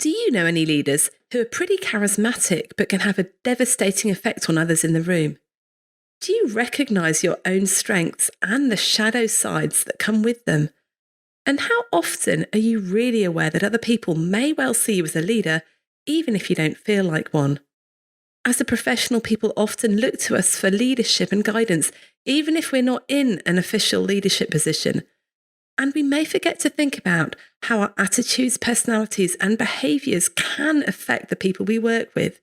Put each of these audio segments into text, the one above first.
Do you know any leaders who are pretty charismatic but can have a devastating effect on others in the room? Do you recognise your own strengths and the shadow sides that come with them? And how often are you really aware that other people may well see you as a leader, even if you don't feel like one? As a professional, people often look to us for leadership and guidance, even if we're not in an official leadership position. And we may forget to think about how our attitudes, personalities, and behaviours can affect the people we work with.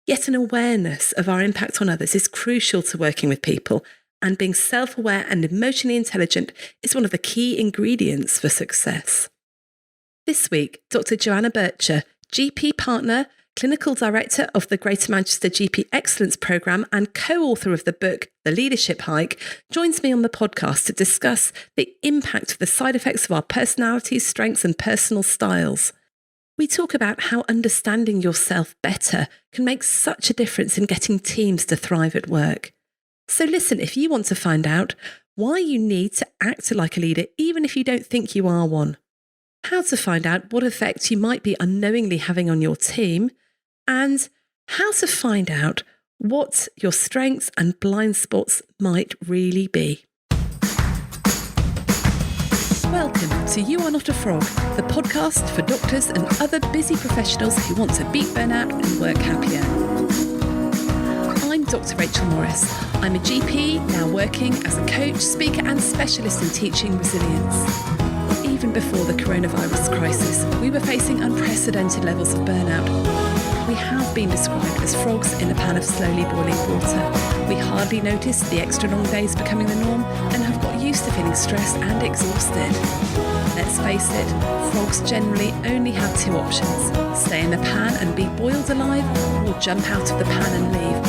Yet an awareness of our impact on others is crucial to working with people, and being self-aware and emotionally intelligent is one of the key ingredients for success. This week, Dr. Joanna Bircher, GP partner, clinical director of the Greater Manchester GP Excellence Programme and co-author of the book, The Leadership Hike, joins me on the podcast to discuss the impact of the side effects of our personalities, strengths and personal styles. We talk about how understanding yourself better can make such a difference in getting teams to thrive at work. So listen, if you want to find out why you need to act like a leader even if you don't think you are one, how to find out what effect you might be unknowingly having on your team, and how to find out what your strengths and blind spots might really be. Welcome to You Are Not a Frog, the podcast for doctors and other busy professionals who want to beat burnout and work happier. I'm Dr. Rachel Morris. I'm a GP, now working as a coach, speaker and specialist in teaching resilience. Even before the coronavirus crisis, we were facing unprecedented levels of burnout. We have been described as frogs in a pan of slowly boiling water. We hardly noticed the extra long days becoming the norm and have got used to feeling stressed and exhausted. Let's face it, frogs generally only have two options: stay in the pan and be boiled alive, or jump out of the pan and leave.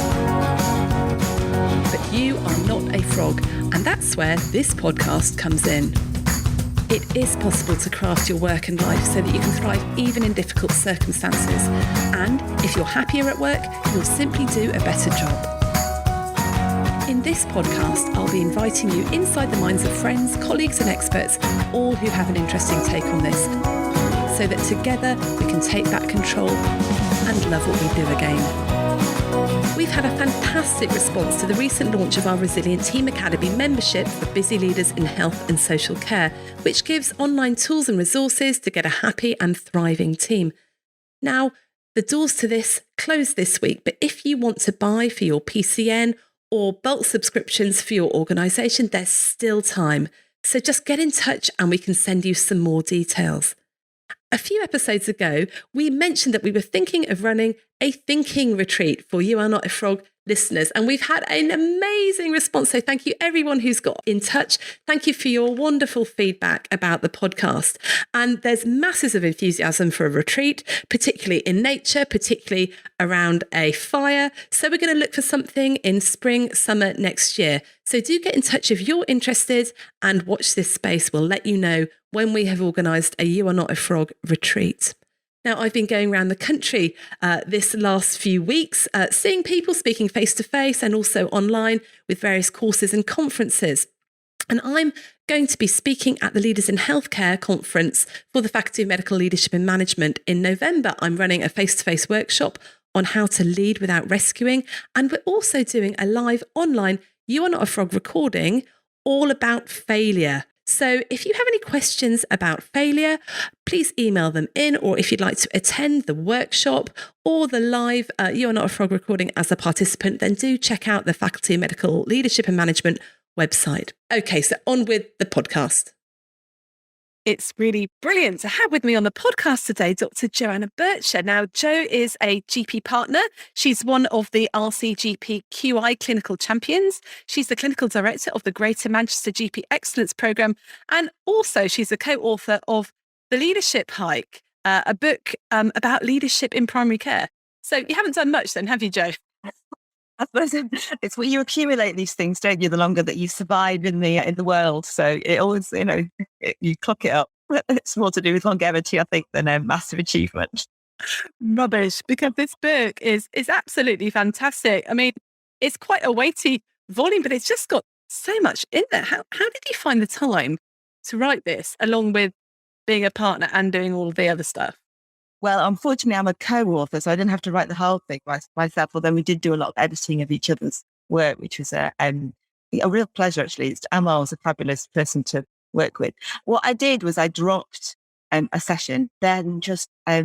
But you are not a frog, and that's where this podcast comes in. It is possible to craft your work and life so that you can thrive even in difficult circumstances. And if you're happier at work, you'll simply do a better job. In this podcast, I'll be inviting you inside the minds of friends, colleagues and experts, all who have an interesting take on this, so that together we can take back control and love what we do again. We've had a fantastic response to the recent launch of our Resilient Team Academy membership for busy leaders in health and social care, which gives online tools and resources to get a happy and thriving team. Now, the doors to this close this week, but if you want to buy for your PCN or bulk subscriptions for your organisation, there's still time. So just get in touch and we can send you some more details. A few episodes ago, we mentioned that we were thinking of running a thinking retreat for You Are Not a Frog listeners, and we've had an amazing response. So thank you everyone who's got in touch. Thank you for your wonderful feedback about the podcast. And there's masses of enthusiasm for a retreat, particularly in nature, particularly around a fire. So we're going to look for something in spring, summer next year. So do get in touch if you're interested, and watch this space. We'll let you know when we have organised a You Are Not a Frog retreat. Now, I've been going around the country this last few weeks, seeing people, speaking face-to-face and also online with various courses and conferences. And I'm going to be speaking at the Leaders in Healthcare conference for the Faculty of Medical Leadership and Management in November. I'm running a face-to-face workshop on how to lead without rescuing. And we're also doing a live online You Are Not a Frog recording all about failure. So if you have any questions about failure, please email them in, or if you'd like to attend the workshop or the live You Are Not a Frog recording as a participant, then do check out the Faculty of Medical Leadership and Management website. Okay, so on with the podcast. It's really brilliant to have with me on the podcast today Dr. Joanna Bircher. Now, Jo is a GP partner. She's one of the RCGP QI clinical champions. She's the clinical director of the Greater Manchester GP Excellence Programme. And also she's a co-author of The Leadership Hike, a book about leadership in primary care. So you haven't done much then, have you, Jo? I suppose it's where you accumulate these things, don't you? The longer that you survive in the world, so it always, you clock it up. It's more to do with longevity, I think, than a massive achievement. Rubbish, because this book is absolutely fantastic. I mean, it's quite a weighty volume, but it's just got so much in there. How did you find the time to write this, along with being a partner and doing all the other stuff? Well, unfortunately, I'm a co-author, so I didn't have to write the whole thing myself, although we did do a lot of editing of each other's work, which was a real pleasure, actually. Amal was a fabulous person to work with. What I did was I dropped a session, then just, I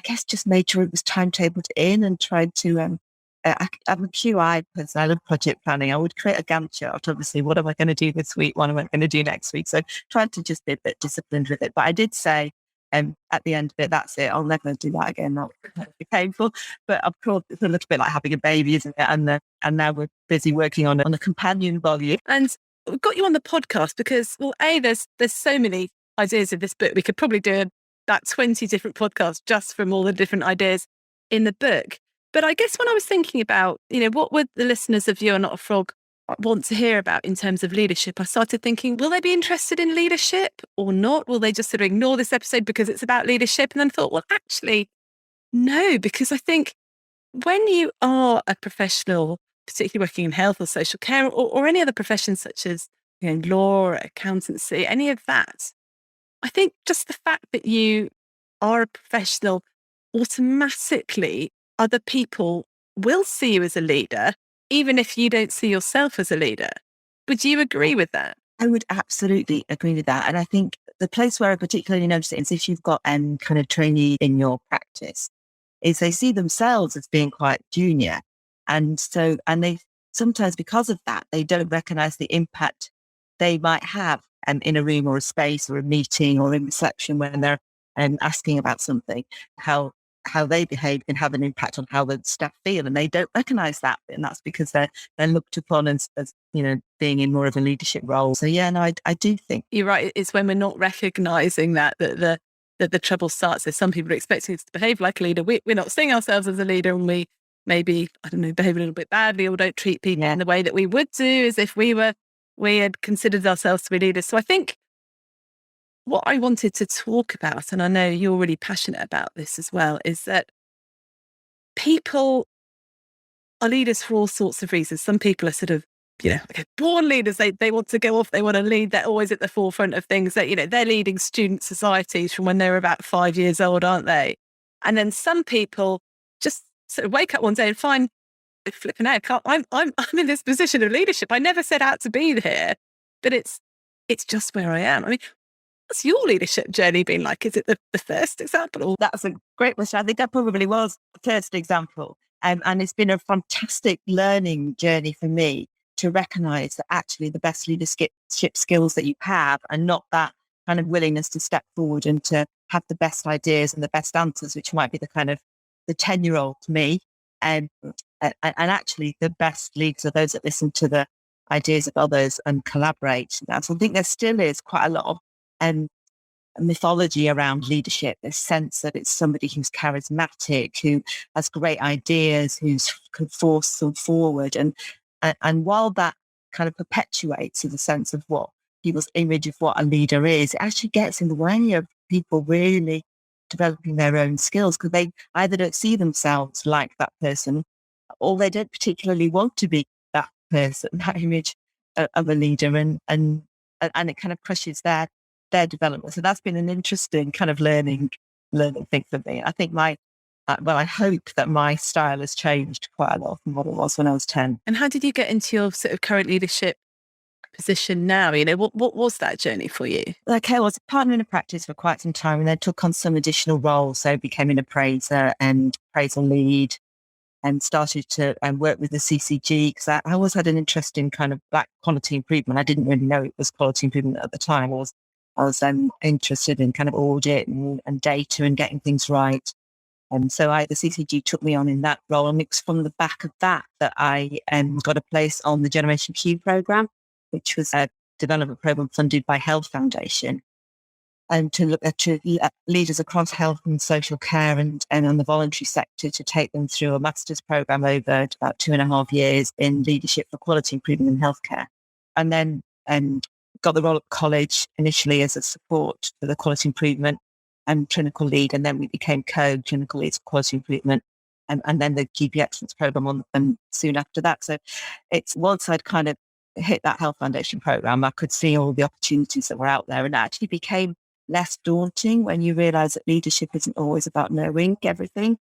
guess, just made sure it was timetabled in and tried to, I'm a QI person. I love project planning. I would create a Gantt chart, obviously. What am I going to do this week? What am I going to do next week? So tried to just be a bit disciplined with it. But I did say, at the end of it, that's it. I'll never do that again. That would be painful. But of course, it's a little bit like having a baby, isn't it? And now we're busy working on a companion volume. And we've got you on the podcast because, well, there's so many ideas of this book. We could probably do about 20 different podcasts just from all the different ideas in the book. But I guess when I was thinking about, what would the listeners of You Are Not a Frog want to hear about in terms of leadership, I started thinking, will they be interested in leadership or not? Will they just sort of ignore this episode because it's about leadership? And then thought, well, actually, no, because I think when you are a professional, particularly working in health or social care or any other profession such as law or accountancy, any of that, I think just the fact that you are a professional, automatically other people will see you as a leader, even if you don't see yourself as a leader. Would you agree with that? I would absolutely agree with that. And I think the place where I particularly notice it is if you've got kind of trainee in your practice, is they see themselves as being quite junior. And they sometimes, because of that, they don't recognize the impact they might have in a room or a space or a meeting or in reception when they're asking about something, how they behave can have an impact on how the staff feel. And they don't recognize that. And that's because they're looked upon as being in more of a leadership role. So yeah, no, I do think. You're right. It's when we're not recognizing that the trouble starts. There's some people are expecting us to behave like a leader. We're not seeing ourselves as a leader, and we maybe, behave a little bit badly or don't treat people in the way that we would do as if we had considered ourselves to be leaders. So I think what I wanted to talk about, and I know you're really passionate about this as well, is that people are leaders for all sorts of reasons. Some people are sort of, born leaders. They want to go off. They want to lead. They're always at the forefront of things. That they're leading student societies from when they're about 5 years old, aren't they? And then some people just sort of wake up one day and find, flipping out, I'm in this position of leadership. I never set out to be here, but it's just where I am. I mean, what's your leadership journey been like? Is it the first example? That's a great question. I think that probably was the first example. And it's been a fantastic learning journey for me to recognize that actually the best leadership skills that you have are not that kind of willingness to step forward and to have the best ideas and the best answers, which might be the kind of the 10-year-old me. And actually the best leaders are those that listen to the ideas of others and collaborate. And so I think there still is quite a lot of mythology around leadership, this sense that it's somebody who's charismatic, who has great ideas, who's can force them forward. And while that kind of perpetuates in the sense of what people's image of what a leader is, it actually gets in the way of people really developing their own skills because they either don't see themselves like that person or they don't particularly want to be that person, that image of a leader. And it kind of crushes their development. So that's been an interesting kind of learning thing for me. I think I hope that my style has changed quite a lot from what it was when I was 10. And how did you get into your sort of current leadership position now? What was that journey for you? Okay, I was a partner in a practice for quite some time and then took on some additional roles. So became an appraiser and appraisal lead and started to work with the CCG because I always had an interest in kind of black quality improvement. I didn't really know it was quality improvement at the time. I was interested in kind of audit and data and getting things right. And so the CCG took me on in that role. And it was from the back of that I got a place on the Generation Q programme, which was a development programme funded by Health Foundation, and to look at leaders across health and social care and on the voluntary sector to take them through a master's programme over about 2.5 years in leadership for quality improvement in healthcare. And then got the role at college initially as a support for the quality improvement and clinical lead. And then we became co-clinical leads for quality improvement and then the GP Excellence programme soon after that. So it's once I'd kind of hit that Health Foundation programme, I could see all the opportunities that were out there and it actually became less daunting when you realise that leadership isn't always about knowing everything.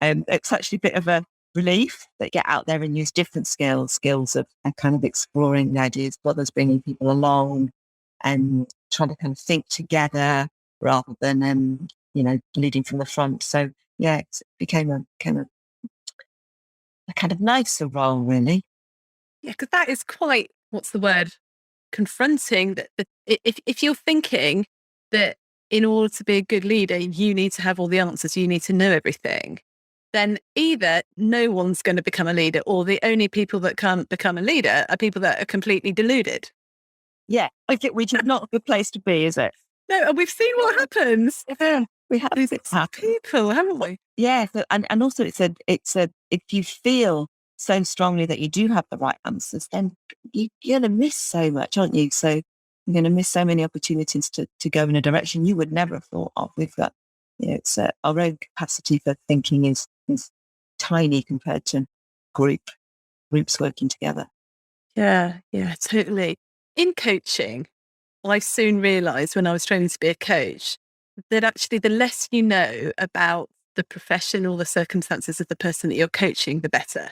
It's actually a bit of a relief that get out there and use different skills of kind of exploring the ideas of others, bringing people along and trying to kind of think together rather than, leading from the front. So yeah, it became a kind of nicer role, really. Yeah, because that is quite, what's the word? Confronting that if you're thinking that in order to be a good leader, you need to have all the answers, you need to know everything, then either no one's going to become a leader, or the only people that can become a leader are people that are completely deluded. Yeah, which is not a good place to be, is it? No, and we've seen what happens. Yeah, we have These this happen. people, haven't we? Yeah, so, and also it's a if you feel so strongly that you do have the right answers, then you're going to miss so much, aren't you? So you're going to miss so many opportunities to go in a direction you would never have thought of. We've got, it's our own capacity for thinking is tiny compared to groups working together. Yeah, totally. In coaching, I soon realised when I was training to be a coach that actually the less you know about the profession or the circumstances of the person that you're coaching, the better.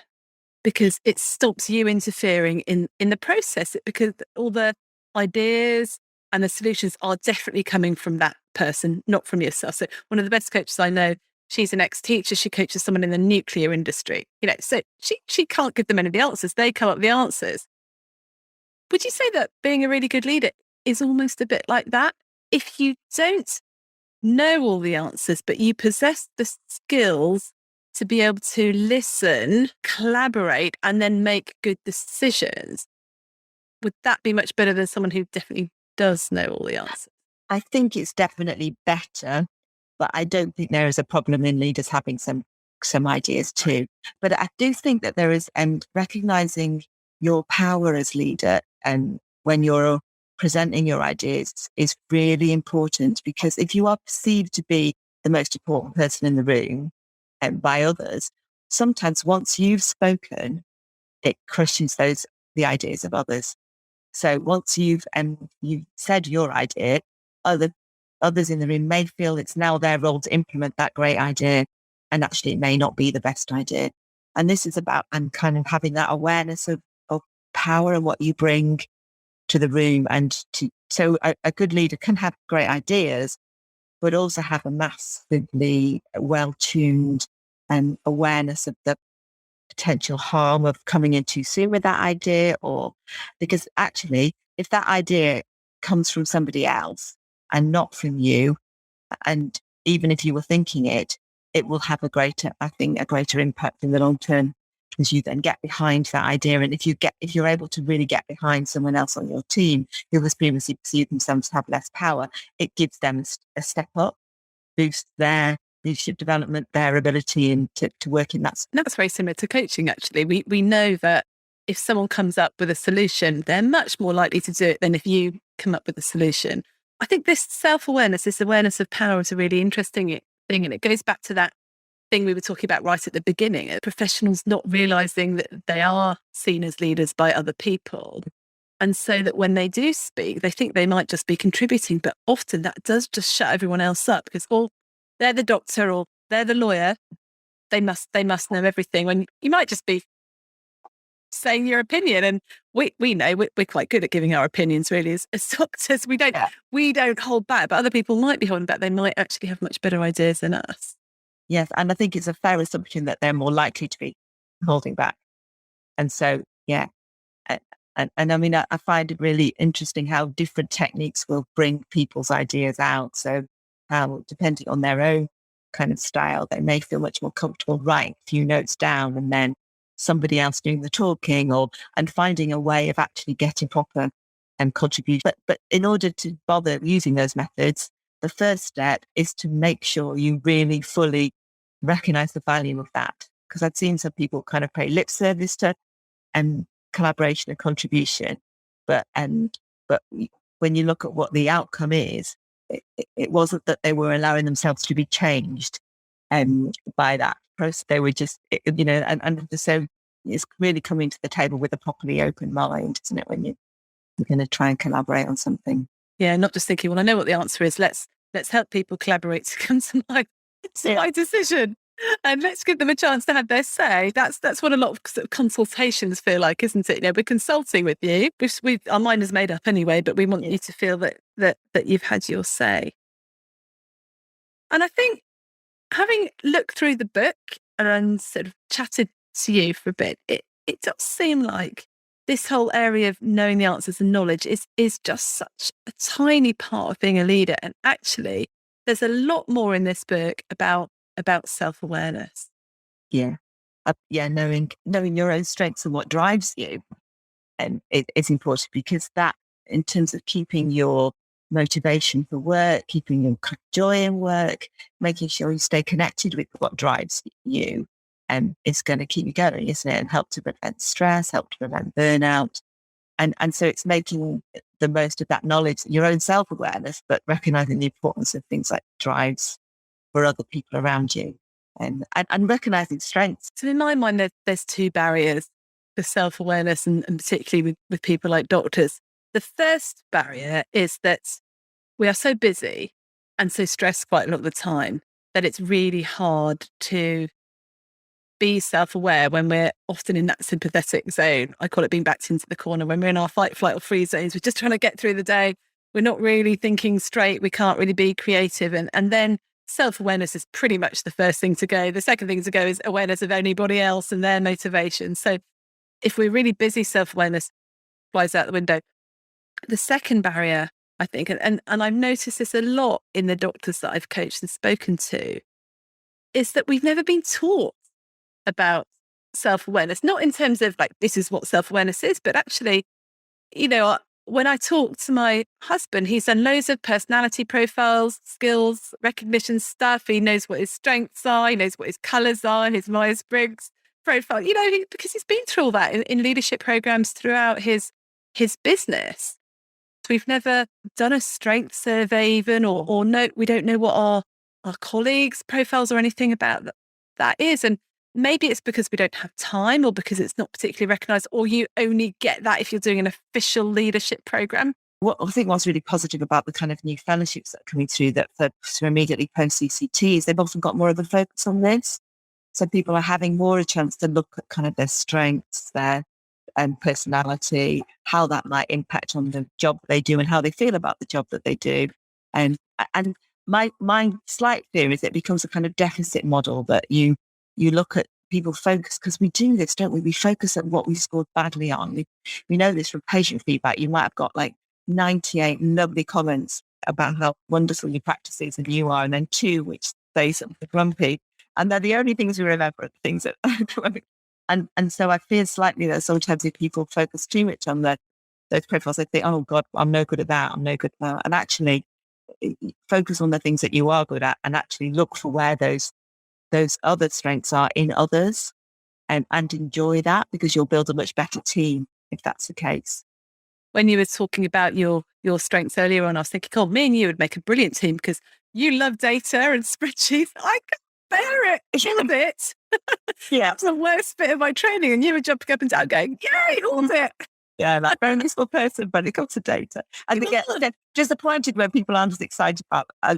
Because it stops you interfering in the process. Because all the ideas and the solutions are definitely coming from that person, not from yourself. So one of the best coaches I know, she's an ex-teacher. She coaches someone in the nuclear industry. So she can't give them any of the answers. They come up with the answers. Would you say that being a really good leader is almost a bit like that? If you don't know all the answers, but you possess the skills to be able to listen, collaborate, and then make good decisions, would that be much better than someone who definitely does know all the answers? I think it's definitely better, but I don't think there is a problem in leaders having some ideas too. But I do think that there is recognizing your power as leader and when you're presenting your ideas is really important, because if you are perceived to be the most important person in the room and by others, sometimes once you've spoken, it crushes the ideas of others. So once you've said your idea, others in the room may feel it's now their role to implement that great idea, and actually it may not be the best idea. And this is about kind of having that awareness of power and what you bring to the room, and so a good leader can have great ideas, but also have a massively well-tuned awareness of the potential harm of coming in too soon with that idea, or because actually, if that idea comes from somebody else and not from you, and even if you were thinking it, it will have a greater impact in the long term, because you then get behind that idea. And if you're able to really get behind someone else on your team who has previously perceived themselves to have less power, it gives them a step up, boosts their leadership development, their ability to work in that. And that's very similar to coaching, actually. We know that if someone comes up with a solution, they're much more likely to do it than if you come up with a solution. I think this self-awareness, this awareness of power is a really interesting thing. And it goes back to that thing we were talking about right at the beginning, professionals not realizing that they are seen as leaders by other people. And so that when they do speak, they think they might just be contributing, but often that does just shut everyone else up, because they're the doctor or they're the lawyer. They must know everything, when you might just be saying your opinion. And we know we're quite good at giving our opinions, really, as doctors. We don't hold back, but other people might be holding back. They might actually have much better ideas than us. Yes, and I think it's a fair assumption that they're more likely to be holding back. And so, yeah. And I mean, I find it really interesting how different techniques will bring people's ideas out. So how, depending on their own kind of style, they may feel much more comfortable writing a few notes down and then somebody else doing the talking, and finding a way of actually getting proper contribution. But in order to bother using those methods, the first step is to make sure you really fully recognize the value of that. Because I've seen some people kind of pay lip service to collaboration and contribution, but when you look at what the outcome is, it wasn't that they were allowing themselves to be changed by that process. They were just, and so it's really coming to the table with a properly open mind, isn't it, when you're going to try and collaborate on something. Yeah, not just thinking, well, I know what the answer is. Let's help people collaborate to come to my decision, and let's give them a chance to have their say. That's what a lot of sort of consultations feel like, isn't it? We're consulting with you. Our mind is made up anyway, but we want you to feel that you've had your say. And I think, having looked through the book and sort of chatted to you for a bit, it does seem like this whole area of knowing the answers and knowledge is just such a tiny part of being a leader. And actually, there's a lot more in this book about self-awareness. Yeah. Knowing your own strengths and what drives you, and it's important, because that, in terms of keeping your motivation for work, keeping your joy in work, making sure you stay connected with what drives you, is going to keep you going, isn't it? And help to prevent stress, help to prevent burnout. And so it's making the most of that knowledge, your own self-awareness, but recognizing the importance of things like drives for other people around you, and recognizing strengths. So in my mind, there's two barriers for self-awareness, and particularly with people like doctors. The first barrier is that we are so busy and so stressed quite a lot of the time that it's really hard to be self-aware when we're often in that sympathetic zone. I call it being backed into the corner. When we're in our fight, flight or freeze zones, we're just trying to get through the day. We're not really thinking straight. We can't really be creative. And then self-awareness is pretty much the first thing to go. The second thing to go is awareness of anybody else and their motivation. So if we're really busy, self-awareness flies out the window. The second barrier, I think, and I've noticed this a lot in the doctors that I've coached and spoken to, is that we've never been taught about self-awareness, not in terms of like, this is what self-awareness is, but actually, when I talk to my husband, he's done loads of personality profiles, skills, recognition stuff. He knows what his strengths are. He knows what his colours are, his Myers-Briggs profile, because he's been through all that in leadership programs throughout his business. So we've never done a strength survey even, or no, we don't know what our colleagues' profiles or anything about that is. And maybe it's because we don't have time, or because it's not particularly recognised, or you only get that if you're doing an official leadership programme. What I think was really positive about the kind of new fellowships that are coming through that for immediately post CCT is they've often got more of a focus on this. So people are having more a chance to look at kind of their strengths, their personality, how that might impact on the job they do and how they feel about the job that they do. And my slight fear is it becomes a kind of deficit model that you look at people focus, because we do this, don't we? We focus on what we scored badly on. We know this from patient feedback. You might have got like 98 lovely comments about how wonderful your practice is and you are, and then 2 which say something grumpy. And they're the only things we remember are the things that and so I fear slightly that sometimes if people focus too much on those profiles, they think, oh God, I'm no good at that, I'm no good at that. And actually focus on the things that you are good at, and actually look for where those other strengths are in others, and enjoy that, because you'll build a much better team if that's the case. When you were talking about your strengths earlier on, I was thinking, oh, me and you would make a brilliant team, because you love data and spreadsheets. I can't bear it. Audit. Yeah. That's the worst bit of my training. And you were jumping up and down going, yay, audit. Yeah, like very useful person, but it comes to data. I think get disappointed when people aren't as excited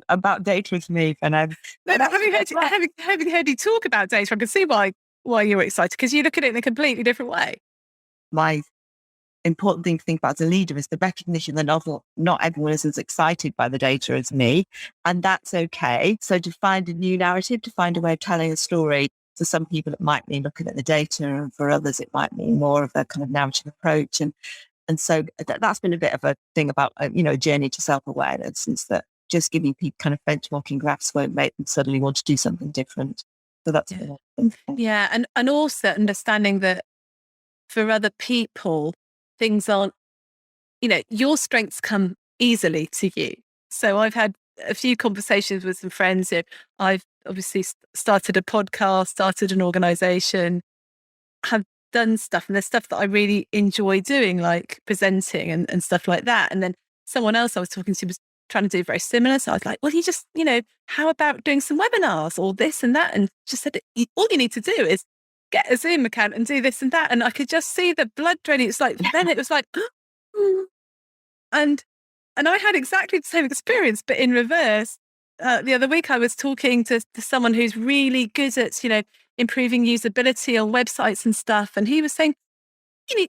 about data as me. And having heard you talk about data, I can see why you were excited, because you look at it in a completely different way. My important thing to think about as a leader is the recognition that not everyone is as excited by the data as me, and that's okay. So to find a new narrative, to find a way of telling a story, for some people it might mean looking at the data, and for others it might mean more of a kind of narrative approach. And so that's been a bit of a thing about a journey to self-awareness, is that just giving people kind of benchmarking graphs won't make them suddenly want to do something different. So that's yeah, and also understanding that for other people, things aren't, your strengths come easily to you. So I've had a few conversations with some friends here. I've obviously started a podcast, started an organisation, have done stuff, and there's stuff that I really enjoy doing, like presenting and stuff like that. And then someone else I was talking to was trying to do very similar. So I was like, well, you just, how about doing some webinars or this and that? And just said, all you need to do is get a Zoom account and do this and that. And I could just see the blood draining. It's like, then it was like, and And I had exactly the same experience, but in reverse. The other week, I was talking to someone who's really good at, improving usability on websites and stuff. And he was saying,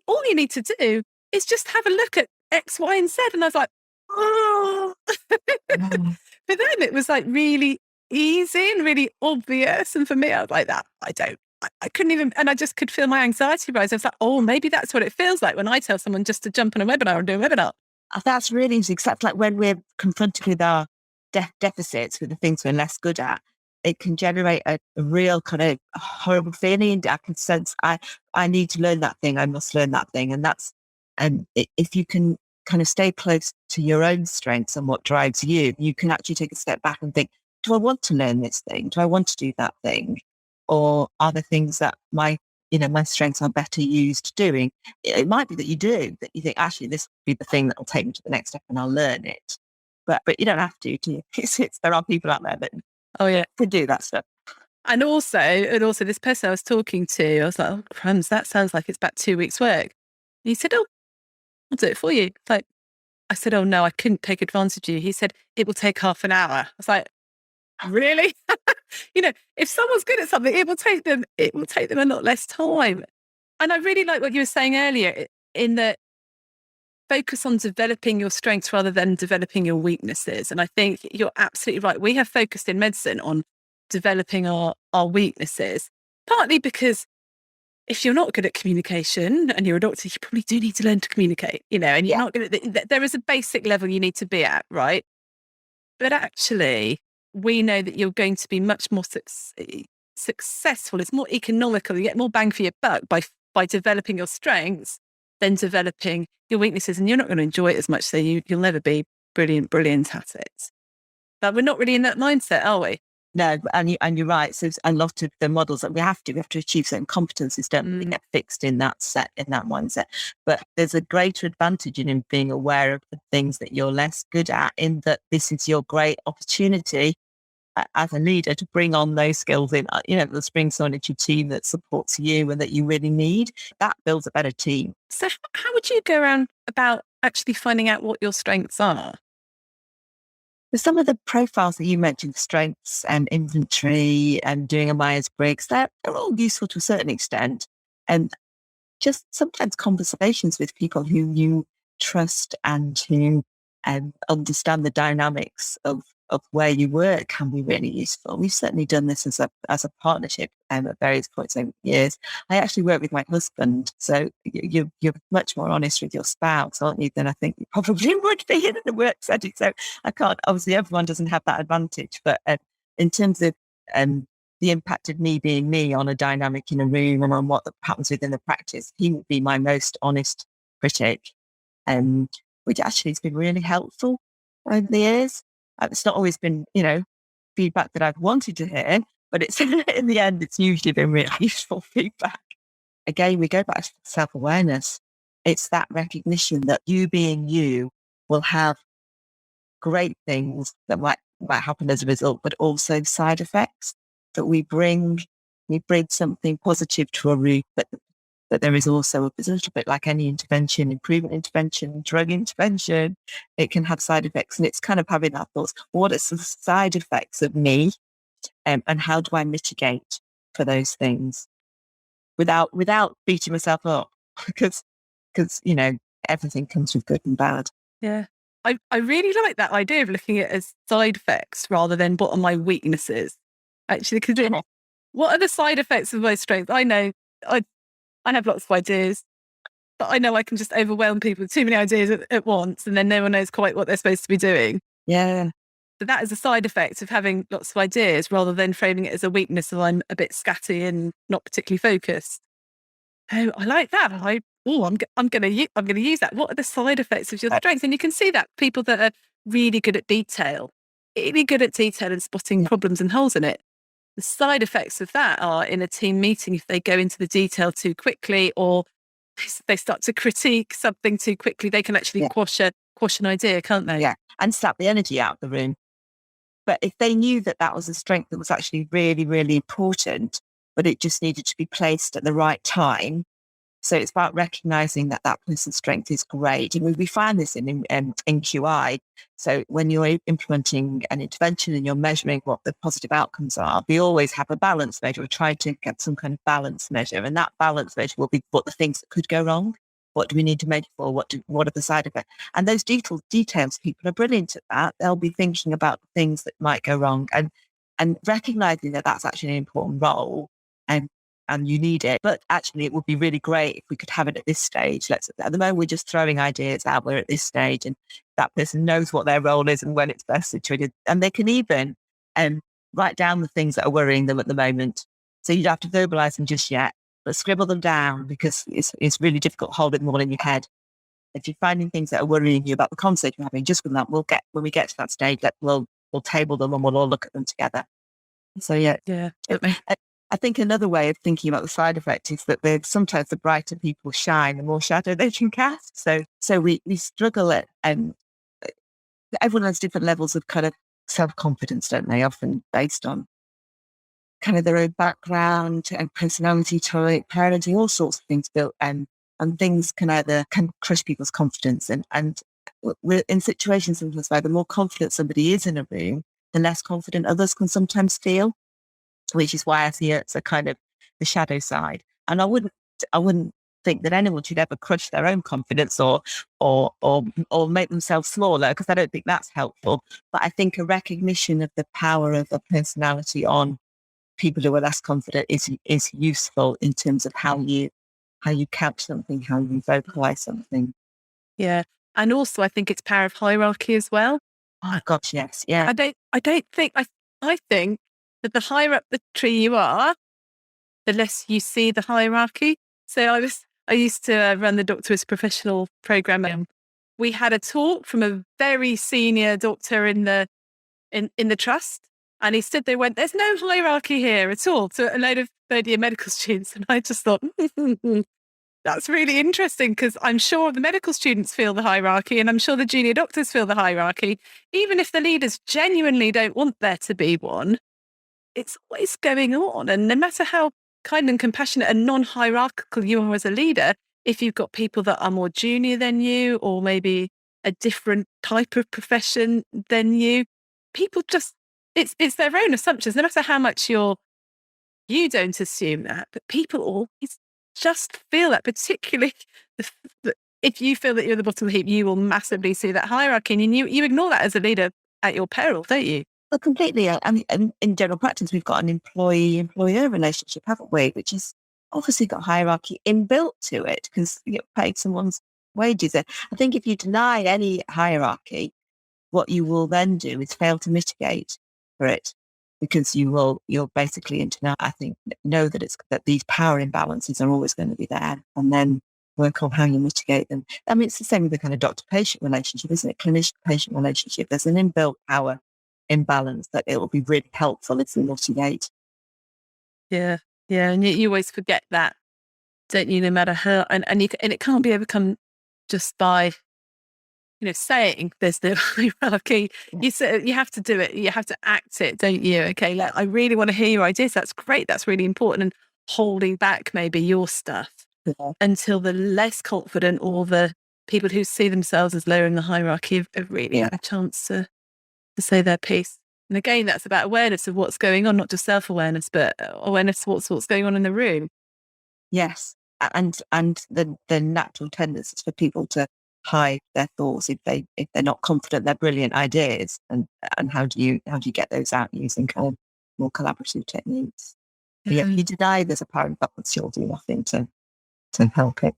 all you need to do is just have a look at X, Y, and Z. And I was like, oh. For them, it was like really easy and really obvious. And for me, I was like, that I couldn't even, and I just could feel my anxiety rise. I was like, oh, maybe that's what it feels like when I tell someone just to jump on a webinar and do a webinar. That's really interesting. Except like when we're confronted with our deficits, with the things we're less good at, it can generate a real kind of horrible feeling. I can sense I need to learn that thing. I must learn that thing. And that's, if you can kind of stay close to your own strengths and what drives you, you can actually take a step back and think, do I want to learn this thing? Do I want to do that thing? Or are there things that my strengths are better used doing? It might be that you do, that you think, actually, this will be the thing that will take me to the next step and I'll learn it. But you don't have to, do you? There are people out there that could do that stuff. And also this person I was talking to, I was like, oh, crumbs, that sounds like it's about 2 weeks' work. And he said, oh, I'll do it for you. Like, I said, oh no, I couldn't take advantage of you. He said, it will take half an hour. I was like, really? If someone's good at something, it will take them a lot less time. And I really like what you were saying earlier in that focus on developing your strengths rather than developing your weaknesses. And I think you're absolutely right. We have focused in medicine on developing our weaknesses, partly because if you're not good at communication and you're a doctor, you probably do need to learn to communicate, and you're not good at there is a basic level you need to be at, right? But actually, we know that you're going to be much more successful. It's more economical. You get more bang for your buck by developing your strengths than developing your weaknesses. And you're not going to enjoy it as much. So you'll never be brilliant at it. But we're not really in that mindset, are we? No, and you're right. So a lot of the models that we have to achieve certain competencies, don't really get fixed in that mindset. But there's a greater advantage in being aware of the things that you're less good at, in that this is your great opportunity as a leader to bring on those skills in, let's bring someone into your team that supports you and that you really need. That builds a better team. So how would you go around about actually finding out what your strengths are? Some of the profiles that you mentioned, strengths and inventory and doing a Myers-Briggs, they're all useful to a certain extent. And just sometimes conversations with people who you trust and who understand the dynamics of where you work can be really useful. We've certainly done this as a partnership at various points over the years. I actually work with my husband, so you're much more honest with your spouse, aren't you, than I think you probably would be in a work setting. So I can't, obviously everyone doesn't have that advantage, but in terms of the impact of me being me on a dynamic in a room and on what happens within the practice, he would be my most honest critic, which actually has been really helpful over the years. It's not always been, feedback that I've wanted to hear, but it's in the end, it's usually been really useful feedback. Again, we go back to self-awareness. It's that recognition that you being you will have great things that might happen as a result, but also side effects that we bring something positive to a room, but there is also a little bit like any intervention, improvement intervention, drug intervention, it can have side effects. And it's kind of having that thoughts, what are the side effects of me? And how do I mitigate for those things without beating myself up? because everything comes with good and bad. Yeah. I really like that idea of looking at it as side effects rather than what are my weaknesses. Actually, because what are the side effects of my strengths? I know I have lots of ideas, but I know I can just overwhelm people with too many ideas at once, and then no one knows quite what they're supposed to be doing. Yeah. So that is a side effect of having lots of ideas rather than framing it as a weakness, so I'm a bit scatty and not particularly focused. Oh, I like that. I'm going to use that. What are the side effects of your strengths? And you can see that people that are really good at detail and spotting problems and holes in it. The side effects of that are in a team meeting, if they go into the detail too quickly or they start to critique something too quickly, they can actually quash an idea, can't they? Yeah, and sap the energy out of the room. But if they knew that was a strength that was actually really, really important, but it just needed to be placed at the right time, So it's about recognizing that that person's strength is great. And we find this in QI. So when you're implementing an intervention and you're measuring what the positive outcomes are, we always have a balance measure. We're trying to get some kind of balance measure. And that balance measure will be what the things that could go wrong. What do we need to measure for? What are the side effects? And those details, people are brilliant at that. They'll be thinking about the things that might go wrong and recognizing that that's actually an important role. And you need it. But actually, it would be really great if we could have it at this stage. At the moment, we're just throwing ideas out. We're at this stage, and that person knows what their role is and when it's best situated. And they can even write down the things that are worrying them at the moment. So you don't have to verbalize them just yet, but scribble them down, because it's really difficult holding them all in your head. If you're finding things that are worrying you about the conversation you're having, just with that, when we get to that stage, we'll table them and we'll all look at them together. So yeah. I think another way of thinking about the side effect is that sometimes the brighter people shine, the more shadow they can cast. So we struggle at, everyone has different levels of kind of self-confidence, don't they? Often based on kind of their own background and personality type, parenting, all sorts of things built, and things can crush people's confidence. And we're in situations sometimes where the more confident somebody is in a room, the less confident others can sometimes feel, which is why I see it's a kind of the shadow side. And I wouldn't think that anyone should ever crush their own confidence or make themselves smaller, because I don't think that's helpful. But I think a recognition of the power of a personality on people who are less confident is useful in terms of how you couch something, how you vocalize something. Yeah. And also I think it's power of hierarchy as well. Oh gosh, yes. Yeah. I think that the higher up the tree you are, the less you see the hierarchy. So I used to run the Doctor as Professional program, and we had a talk from a very senior doctor in the trust, and he stood there and went, "There's no hierarchy here at all," to a load of third-year medical students. And I just thought, that's really interesting, because I'm sure the medical students feel the hierarchy, and I'm sure the junior doctors feel the hierarchy. Even if the leaders genuinely don't want there to be one, it's always going on. And no matter how kind and compassionate and non-hierarchical you are as a leader, if you've got people that are more junior than you, or maybe a different type of profession than you, people just, it's their own assumptions. No matter how much you don't assume that, but people always just feel that, particularly if you feel that you're at the bottom of the heap, you will massively see that hierarchy, and you ignore that as a leader at your peril, don't you? Well, completely. I mean, in general practice, we've got an employee-employer relationship, haven't we? Which is obviously got hierarchy inbuilt to it, because you paid someone's wages. I think if you deny any hierarchy, what you will then do is fail to mitigate for it, because you'll basically I think, know that these power imbalances are always going to be there, and then work on how you mitigate them. I mean, it's the same with the kind of doctor-patient relationship, isn't it? Clinician-patient relationship. There's an inbuilt power imbalance that it will be really helpful if we mitigate. Yeah. And you always forget that, don't you? No matter how, and it can't be overcome just by, saying there's no hierarchy. You have to do it. You have to act it, don't you? Okay, I really want to hear your ideas. That's great. That's really important. And holding back maybe your stuff until the less confident, or the people who see themselves as lower in the hierarchy, have really had a chance to say their piece. And again, that's about awareness of what's going on, not just self-awareness, but awareness of what's going on in the room. Yes. And the natural tendency is for people to hide their thoughts if they're not confident, they're brilliant ideas. And how do you get those out using kind of more collaborative techniques? Yeah. If you deny there's a power imbalance, you'll do nothing to help it.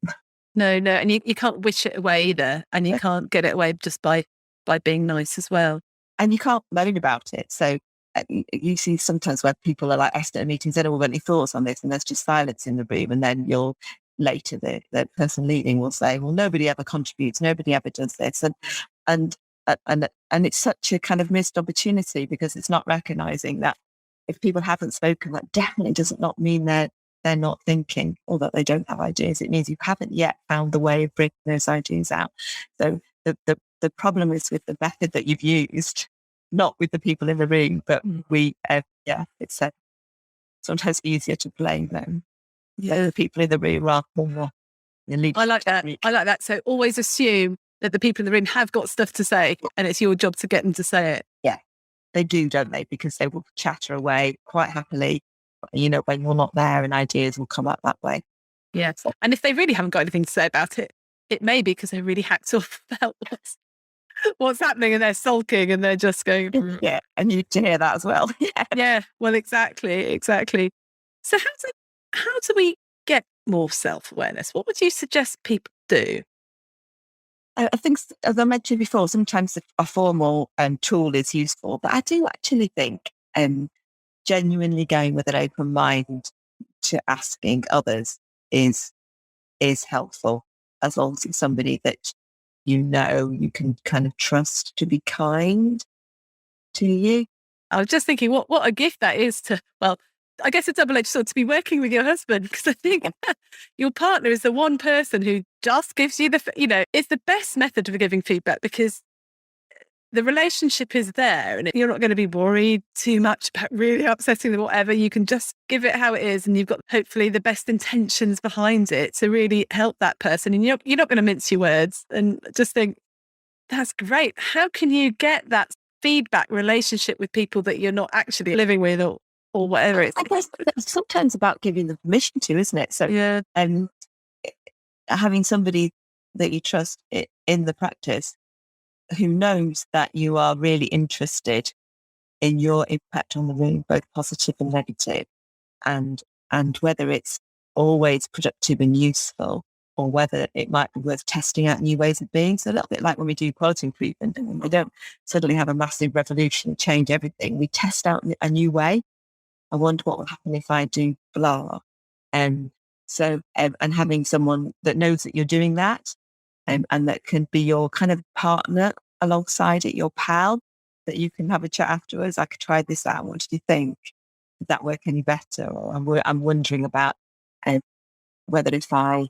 No, and you can't wish it away either, and you can't get it away just by being nice as well. And you can't moan about it. So you see sometimes where people are like asked at meetings, anyone got any thoughts on this? And there's just silence in the room. And then later the person leading will say, well, nobody ever contributes. Nobody ever does this. And it's such a kind of missed opportunity, because it's not recognizing that if people haven't spoken, that definitely does not mean they're not thinking, or that they don't have ideas. It means you haven't yet found the way of bringing those ideas out. So the problem is with the method that you've used, not with the people in the room. But it's sometimes easier to blame them. Yeah, the people in the room rather than I like that. I like that. So always assume that the people in the room have got stuff to say and it's your job to get them to say it. Yeah, they do, don't they? Because they will chatter away quite happily, when you're not there, and ideas will come up that way. Yeah. And if they really haven't got anything to say about it, it may be because they really hacked off about what's happening and they're sulking and they're just going, Yeah, and you need to hear that as well. yeah, well, exactly. So how do we get more self-awareness? What would you suggest people do? I think, as I mentioned before, sometimes a formal tool is useful, but I do actually think genuinely going with an open mind to asking others is helpful, as long as it's somebody that you can kind of trust to be kind to you. I was just thinking what a gift that is to, well, I guess a double-edged sword to be working with your husband, because I think your partner is the one person who just gives you it's the best method for giving feedback, because the relationship is there and you're not going to be worried too much about really upsetting them or whatever. You can just give it how it is and you've got hopefully the best intentions behind it to really help that person, and you're not going to mince your words, and just think, that's great. How can you get that feedback relationship with people that you're not actually living with or whatever it's? I guess it's sometimes about giving them permission to, isn't it? So Yeah. Having somebody that you trust in the practice who knows that you are really interested in your impact on the room, both positive and negative, and whether it's always productive and useful, or whether it might be worth testing out new ways of being. So a little bit like when we do quality improvement, and we don't suddenly have a massive revolution and change everything. We test out a new way. I wonder what will happen if I do blah. And having someone that knows that you're doing that, and that can be your kind of partner alongside it, your pal, that you can have a chat afterwards. I could try this out. What did you think? Did that work any better? Or I'm wondering about whether if I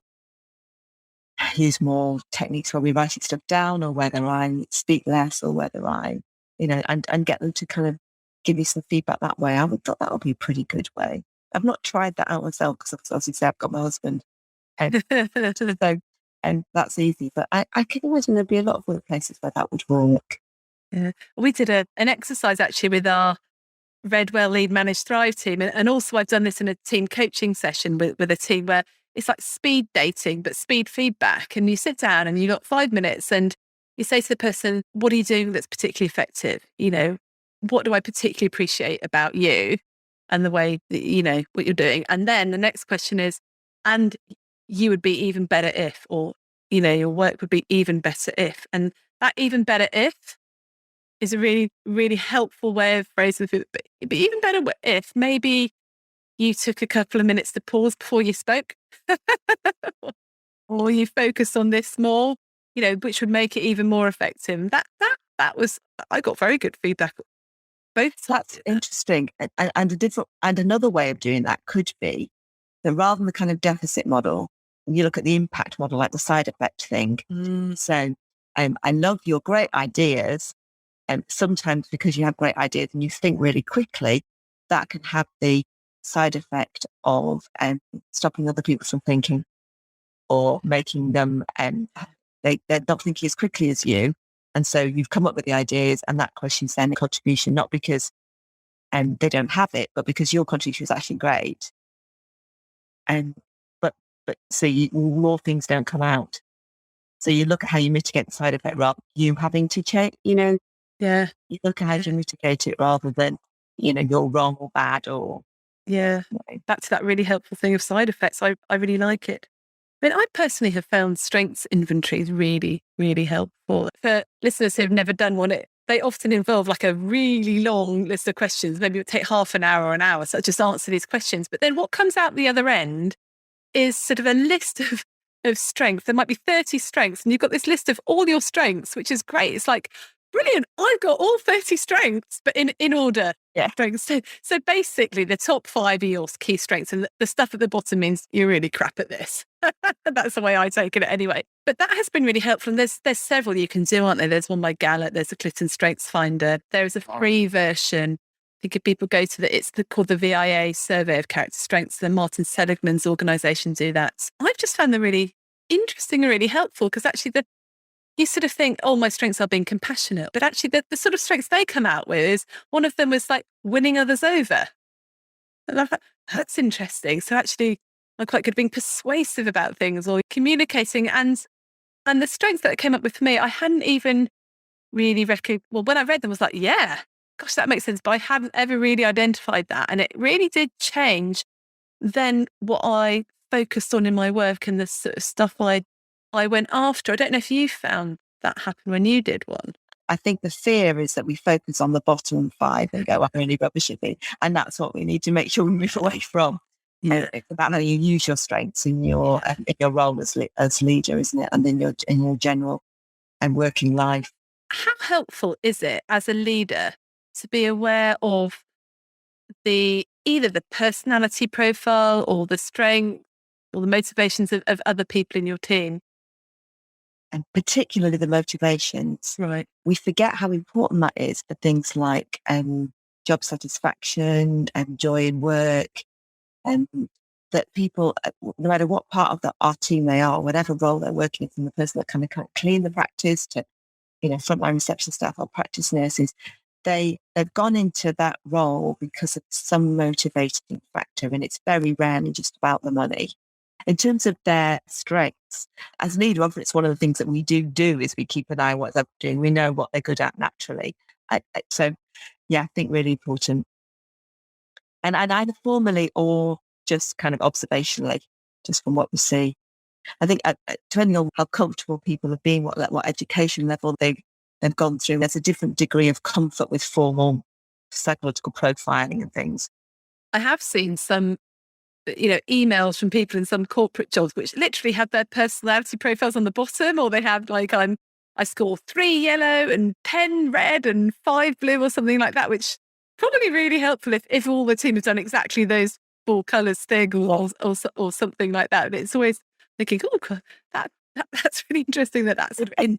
use more techniques where we're writing stuff down, or whether I speak less, or whether I, and get them to kind of give you some feedback that way. I would thought that would be a pretty good way. I've not tried that out myself because, as you say, I've got my husband. And that's easy. But I can imagine there'd be a lot of workplaces where that would work. Yeah. We did an exercise actually with our Read Well, Lead, Manage, Thrive team. And also I've done this in a team coaching session with a team where it's like speed dating, but speed feedback. And you sit down and you've got 5 minutes and you say to the person, what are you doing that's particularly effective? What do I particularly appreciate about you and the way that, what you're doing? And then the next question is, and you would be even better if, or, your work would be even better if. And that even better if is a really, really helpful way of phrasing it. But it'd be even better if maybe you took a couple of minutes to pause before you spoke, or you focused on this more, which would make it even more effective. That was, I got very good feedback. Both. That's interesting. And another way of doing that could be that rather than the kind of deficit model, you look at the impact model, like the side effect thing. So I love your great ideas. And sometimes because you have great ideas and you think really quickly, that can have the side effect of stopping other people from thinking, or making them, they're not thinking as quickly as you. And so you've come up with the ideas, and that question's then a contribution, not because they don't have it, but because your contribution is actually great. But so more things don't come out. So you look at how you mitigate the side effect rather than you having to check, Yeah. You look at how you mitigate it rather than, you're wrong or bad or. Yeah. Back to that really helpful thing of side effects. I really like it. But I personally have found strengths inventories really, really helpful. For listeners who have never done one, they often involve like a really long list of questions. Maybe it would take half an hour or an hour. So just answer these questions. But then what comes out the other end is sort of a list of strengths. There might be 30 strengths and you've got this list of all your strengths, which is great. It's like, brilliant, I've got all 30 strengths, but in order. Yeah. Strengths. So basically the top 5 are your key strengths, and the stuff at the bottom means you're really crap at this. That's the way I take it anyway. But that has been really helpful. And there's several you can do, aren't there? There's one by Gallup, there's a Clinton Strengths Finder. There is a free version. I think if people go to called the VIA Survey of Character Strengths, then Martin Seligman's organisation do that. I've just found them really interesting and really helpful, because actually you sort of think, oh, my strengths are being compassionate, but actually the sort of strengths they come out with is, one of them was like winning others over. And I thought, that's interesting. So actually I'm quite good at being persuasive about things or communicating. And the strengths that it came up with for me, I hadn't even really well, when I read them, I was like, yeah, gosh, that makes sense. But I hadn't ever really identified that. And it really did change then what I focused on in my work and the sort of stuff I went after. I don't know if you found that happen when you did one. I think the fear is that we focus on the bottom 5 and go, I'm really rubbish at it. And that's what we need to make sure we move away from. Yeah. It's about how you use your strengths in your role as leader, isn't it? And in your general and working life. How helpful is it as a leader to be aware of either the personality profile or the strength or the motivations of other people in your team? And particularly the motivations. Right. We forget how important that is for things like job satisfaction and joy in work, and that people, no matter what part of our team they are, whatever role they're working in, from the person that kind of clean the practice to, frontline reception staff or practice nurses, they've gone into that role because of some motivating factor, and it's very rarely just about the money. In terms of their strengths, as a leader, often it's one of the things that we do is we keep an eye on what they're doing. We know what they're good at naturally. So, I think really important. And either formally or just kind of observationally, just from what we see. I think depending on how comfortable people have been, what education level they've gone through, there's a different degree of comfort with formal psychological profiling and things. I have seen some emails from people in some corporate jobs which literally have their personality profiles on the bottom, or they have like, I score 3 yellow and 10 red and 5 blue or something like that, which probably really helpful if all the team have done exactly those 4 colours thing or something like that. And it's always thinking, oh, that's really interesting that's sort of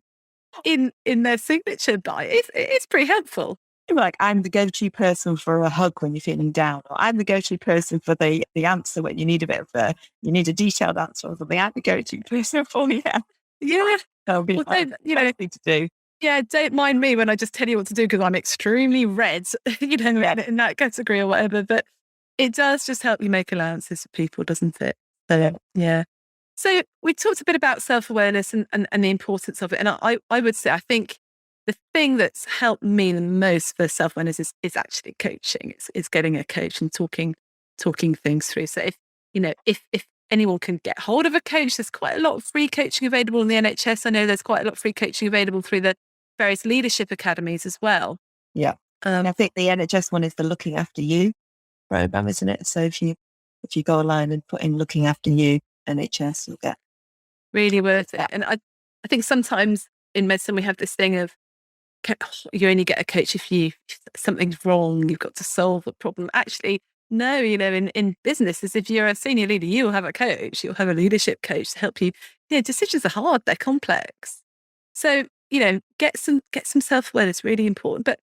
in their signature, but it's pretty helpful. Like, I'm the go-to person for a hug when you're feeling down, or I'm the go-to person for the answer when you need a detailed answer or something. I'm the go-to person for Yeah. That'll be thing to do. Yeah, don't mind me when I just tell you what to do, because I'm extremely red, in that category or whatever. But it does just help you make allowances for people, doesn't it? So, yeah. So we talked a bit about self-awareness and the importance of it. And I would say, I think the thing that's helped me the most for self-awareness is actually coaching. It's getting a coach and talking things through. So if anyone can get hold of a coach, there's quite a lot of free coaching available in the NHS. I know there's quite a lot of free coaching available through the various leadership academies as well. Yeah. And I think the NHS one is the Looking After You program, isn't it? So if you go online and put in Looking After You NHS, you'll get really worth it. And I think sometimes in medicine we have this thing of, you only get a coach if something's wrong, you've got to solve a problem. Actually, no, in business, as if you're a senior leader, you'll have a coach, you'll have a leadership coach to help you. Decisions are hard, they're complex. So, get some self-awareness, really important. But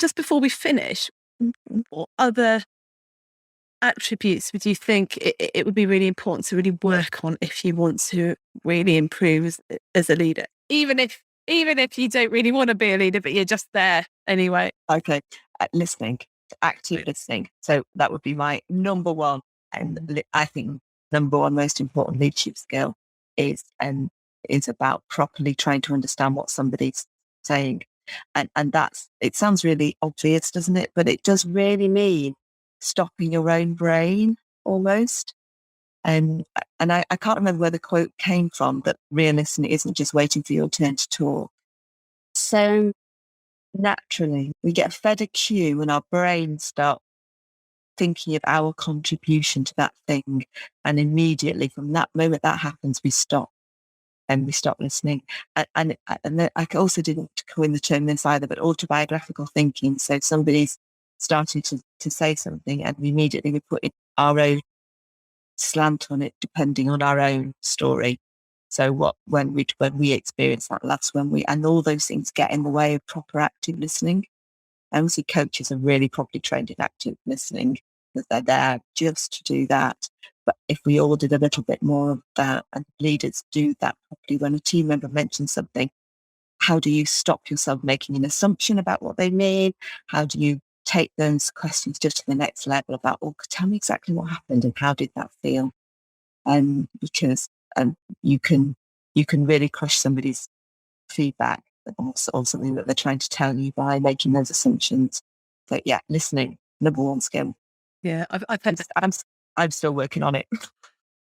just before we finish, what other attributes would you think it would be really important to really work on if you want to really improve as a leader? Even if you don't really want to be a leader, but you're just there anyway. Okay. Listening, active listening. So that would be my number one. And I think number one most important leadership skill is about properly trying to understand what somebody's saying. And it sounds really obvious, doesn't it? But it does really mean stopping your own brain almost. And I can't remember where the quote came from, but real listening isn't just waiting for your turn to talk. So naturally, we get fed a cue and our brains start thinking of our contribution to that thing. And immediately from that moment that happens, we stop listening. And I also didn't coin the term this either, but autobiographical thinking. So somebody's starting to say something and immediately we put in our own slant on it, depending on our own story. So when we experience that, that's when and all those things get in the way of proper active listening. I obviously coaches are really properly trained in active listening, because they're there just to do that. But if we all did a little bit more of that, and leaders do that properly, when a team member mentions something, how do you stop yourself making an assumption about what they mean? How do you take those questions just to the next level about, oh, tell me exactly what happened and how did that feel? Because you can really crush somebody's feedback or something that they're trying to tell you by making those assumptions. So yeah, listening, number one skill. Yeah, I've had I'm still working on it.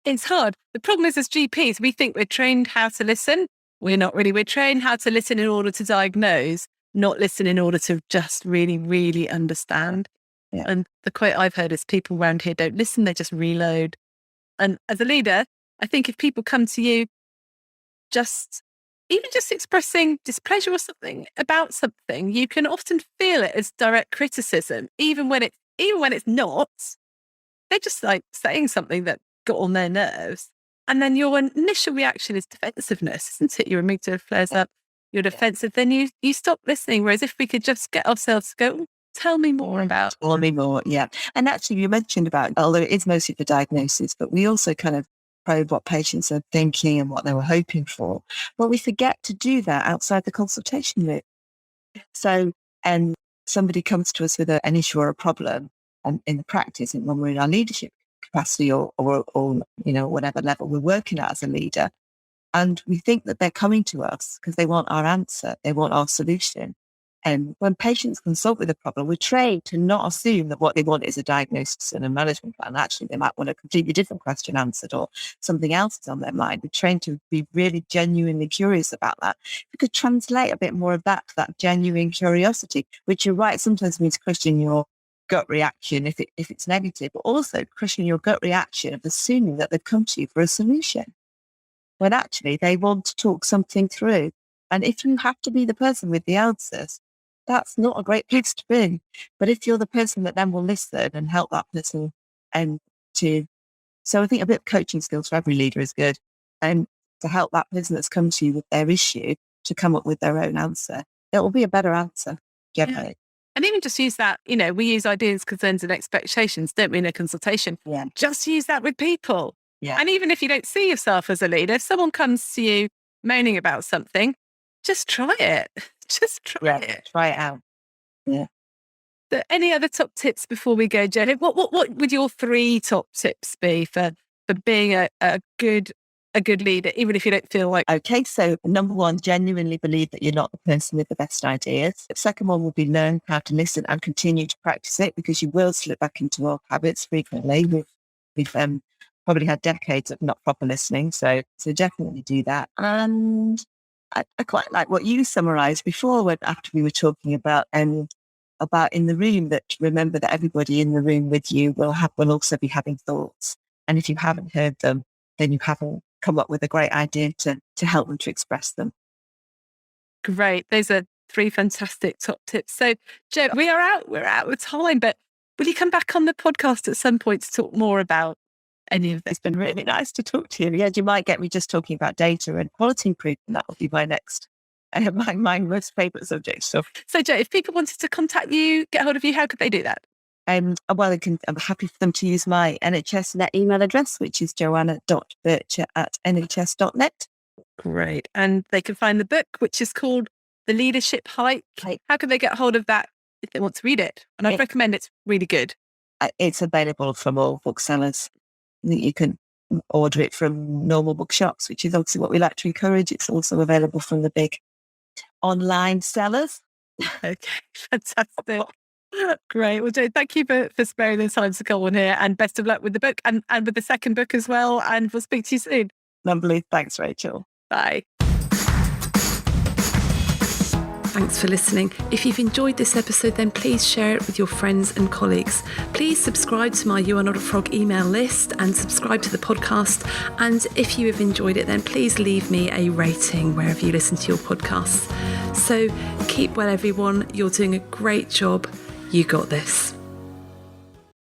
It's hard. The problem is, as GPs, we think we're trained how to listen. We're not really. We're trained how to listen in order to diagnose, not listen in order to just really, really understand. Yeah. And the quote I've heard is, people around here don't listen, they just reload. And as a leader, I think if people come to you even just expressing displeasure or something about something, you can often feel it as direct criticism, even when it's not. They're just like saying something that got on their nerves. And then your initial reaction is defensiveness, isn't it? Your amygdala flares up, you're defensive, then you stop listening. Whereas if we could just get ourselves to go, tell me more about. Tell me more, yeah. And actually you mentioned about, although it is mostly for diagnosis, but we also kind of probe what patients are thinking and what they were hoping for. But we forget to do that outside the consultation room. So, somebody comes to us with an issue or a problem, and in the practice, and when we're in our leadership capacity or whatever level we're working at as a leader, and we think that they're coming to us because they want our answer, they want our solution. And when patients consult with a problem, we're trained to not assume that what they want is a diagnosis and a management plan. Actually, they might want a completely different question answered or something else is on their mind. We're trained to be really genuinely curious about that. We could translate a bit more of that to that genuine curiosity, which you're right, sometimes means questioning your gut reaction if it's negative, but also questioning your gut reaction of assuming that they've come to you for a solution, when actually they want to talk something through. And if you have to be the person with the answers, that's not a great place to be. But if you're the person that then will listen and help that person so I think a bit of coaching skills for every leader is good. And to help that person that's come to you with their issue to come up with their own answer, it will be a better answer generally. Yeah. And even just use that, we use ideas, concerns and expectations, don't we, in a consultation? Yeah. Just use that with people. Yeah. And even if you don't see yourself as a leader, if someone comes to you moaning about something, just try it. Just try it. Try it out. Yeah. So any other top tips before we go, Joe? What would your 3 top tips be for being a good leader, even if you don't feel like... Okay, so number 1, genuinely believe that you're not the person with the best ideas. The second one will be learn how to listen and continue to practice it, because you will slip back into old habits frequently. We've probably had decades of not proper listening, so definitely do that. And I quite like what you summarised before after we were talking about in the room, that remember that everybody in the room with you will also be having thoughts. And if you haven't heard them, then you haven't come up with a great idea to help them to express them. Great. Those are 3 fantastic top tips. So, Joe, we're out of time, but will you come back on the podcast at some point to talk more about any of this? It's been really nice to talk to you. Yeah, you might get me just talking about data and quality improvement. That will be my next, my most favourite subject. So, Joe, if people wanted to contact you, get hold of you, how could they do that? I'm happy for them to use my NHS Net email address, which is joanna.bircher@nhs.net. Great. And they can find the book, which is called The Leadership Hike. How can they get hold of that if they want to read it? And I'd recommend it's really good. It's available from all booksellers. I think you can order it from normal bookshops, which is obviously what we like to encourage. It's also available from the big online sellers. Okay, fantastic. Great. Well, Joe, thank you for sparing the time to go on here, and best of luck with the book and with the second book as well. And we'll speak to you soon. Lovely. Thanks, Rachel. Bye. Thanks for listening. If you've enjoyed this episode, then please share it with your friends and colleagues. Please subscribe to my You Are Not a Frog email list and subscribe to the podcast. And if you have enjoyed it, then please leave me a rating wherever you listen to your podcasts. So keep well, everyone. You're doing a great job. You got this.